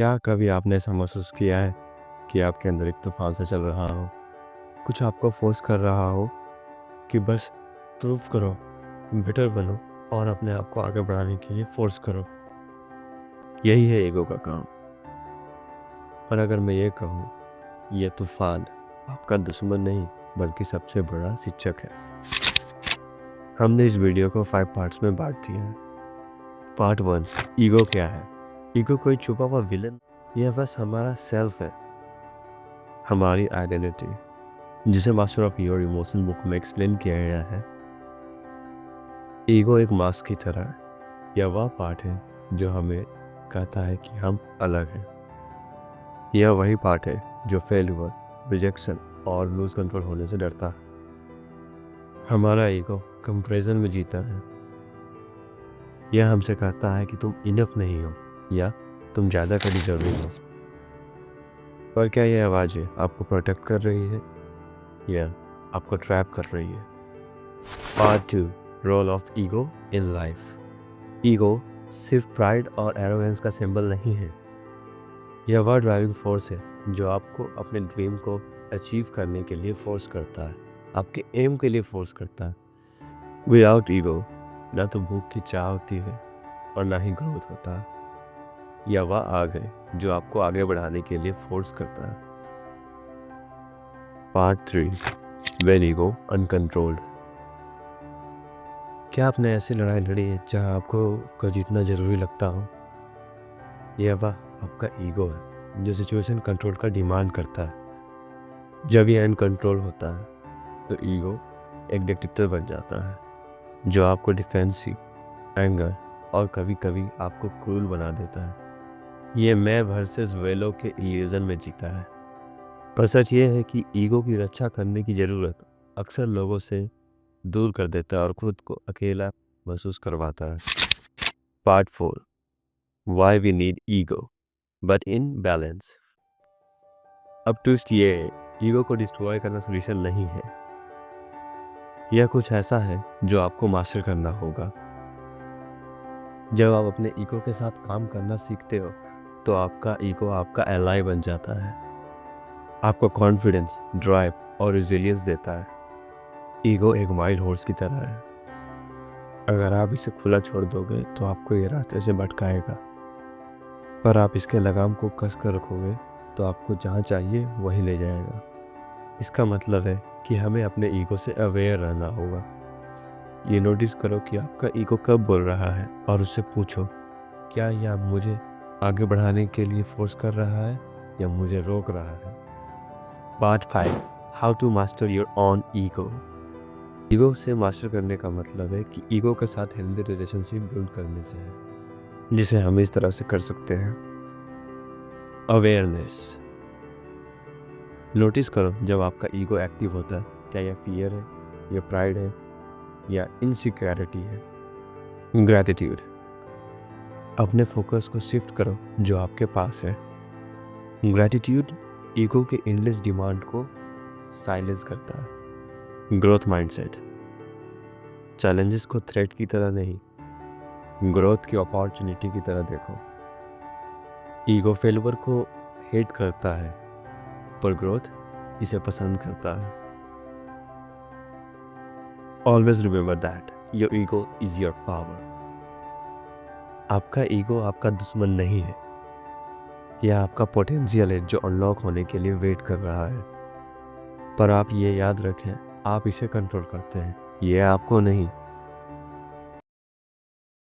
क्या कभी आपने ऐसा महसूस किया है कि आपके अंदर एक तूफान सा चल रहा हो, कुछ आपको फोर्स कर रहा हो कि बस प्रूव करो, बेटर बनो और अपने आप को आगे बढ़ाने के लिए फोर्स करो। यही है ईगो का काम। पर अगर मैं ये कहूँ, ये तूफान आपका दुश्मन नहीं बल्कि सबसे बड़ा शिक्षक है। हमने इस वीडियो को 5 पार्ट्स में बांट दिया है। पार्ट 1, ईगो क्या है। ईगो कोई छुपा हुआ विलन, यह बस हमारा सेल्फ है, हमारी आइडेंटिटी, जिसे master of your emotion book में एक्सप्लेन किया गया है। ईगो एक मास्क की तरह है। यह वह पार्ट है जो हमें कहता है कि हम अलग हैं। यह वही पार्ट है जो फेल्यूर, रिजेक्शन और लूज कंट्रोल होने से डरता है। हमारा ईगो कंपैरिजन में जीता है। यह हमसे कहता है कि तुम इनफ नहीं हो या तुम ज़्यादा का डिजर्विंग हो। पर क्या यह आवाज़ें आपको प्रोटेक्ट कर रही है या आपको ट्रैप कर रही है। Part 2, role of ego in life. Ego सिर्फ प्राइड और एरोगेंस का सिंबल नहीं है। यह वह ड्राइविंग फोर्स है जो आपको अपने ड्रीम को अचीव करने के लिए फोर्स करता है, आपके एम के लिए फोर्स करता है। विदाउट ईगो ना तो भूख की चाह होती है और ना ही ग्रोथ होता है। यह वह आग है जो आपको आगे बढ़ाने के लिए फोर्स करता है। Part 3, when ego uncontrolled. क्या आपने ऐसी लड़ाई लड़ी है जहां आपको जीतना जरूरी लगता हो। यह वह आपका ईगो है जो सिचुएशन कंट्रोल का डिमांड करता है। जब यह अनकंट्रोल होता है तो ईगो एक डिक्टेटर बन जाता है जो आपको डिफेंसिव, एंगर और कभी कभी आपको क्रूल बना देता है। ये मैं वर्सेस वेलो के इल्यूजन में जीता है। पर सच ये है कि ईगो की रक्षा करने की ज़रूरत अक्सर लोगों से दूर कर देता है और खुद को अकेला महसूस करवाता है। Part 4, why we need ego but in balance. अब ट्विस्ट ये है, ईगो को डिस्ट्रॉय करना सोल्यूशन नहीं है। यह कुछ ऐसा है जो आपको मास्टर करना होगा। जब आप अपने ईगो के साथ काम करना सीखते हो तो आपका ईगो आपका एलाई बन जाता है, आपको कॉन्फिडेंस, ड्राइव और रिजिलियंस देता है। ईगो एक वाइल्ड हॉर्स की तरह है। अगर आप इसे खुला छोड़ दोगे तो आपको ये रास्ते से भटकाएगा, पर आप इसके लगाम को कस कर रखोगे तो आपको जहाँ चाहिए वहीं ले जाएगा। इसका मतलब है कि हमें अपने ईगो से अवेयर रहना होगा। ये नोटिस करो कि आपका ईगो कब बोल रहा है और उससे पूछो, क्या यह मुझे आगे बढ़ाने के लिए फोर्स कर रहा है या मुझे रोक रहा है। Part 5, how to master your own ego. Ego से मास्टर करने का मतलब है कि ईगो के साथ हेल्दी रिलेशनशिप बिल्ड करने से है, जिसे हम इस तरह से कर सकते हैं। अवेयरनेस। नोटिस करो जब आपका ईगो एक्टिव होता है, क्या यह फियर है, यह प्राइड है या इनसिक्योरिटी है। ग्रैटिट्यूड। अपने फोकस को शिफ्ट करो जो आपके पास है। ग्रैटिट्यूड ईगो के एंडलेस डिमांड को साइलेंस करता है। Growth mindset. चैलेंजेस को थ्रेट की तरह नहीं, ग्रोथ की अपॉर्चुनिटी की तरह देखो। ईगो फेलियर को हेट करता है पर ग्रोथ इसे पसंद करता है। Always remember that your ego is your power. आपका ईगो आपका दुश्मन नहीं है, यह आपका पोटेंशियल है जो अनलॉक होने के लिए वेट कर रहा है। पर आप ये याद रखें, आप इसे कंट्रोल करते हैं, यह आपको नहीं।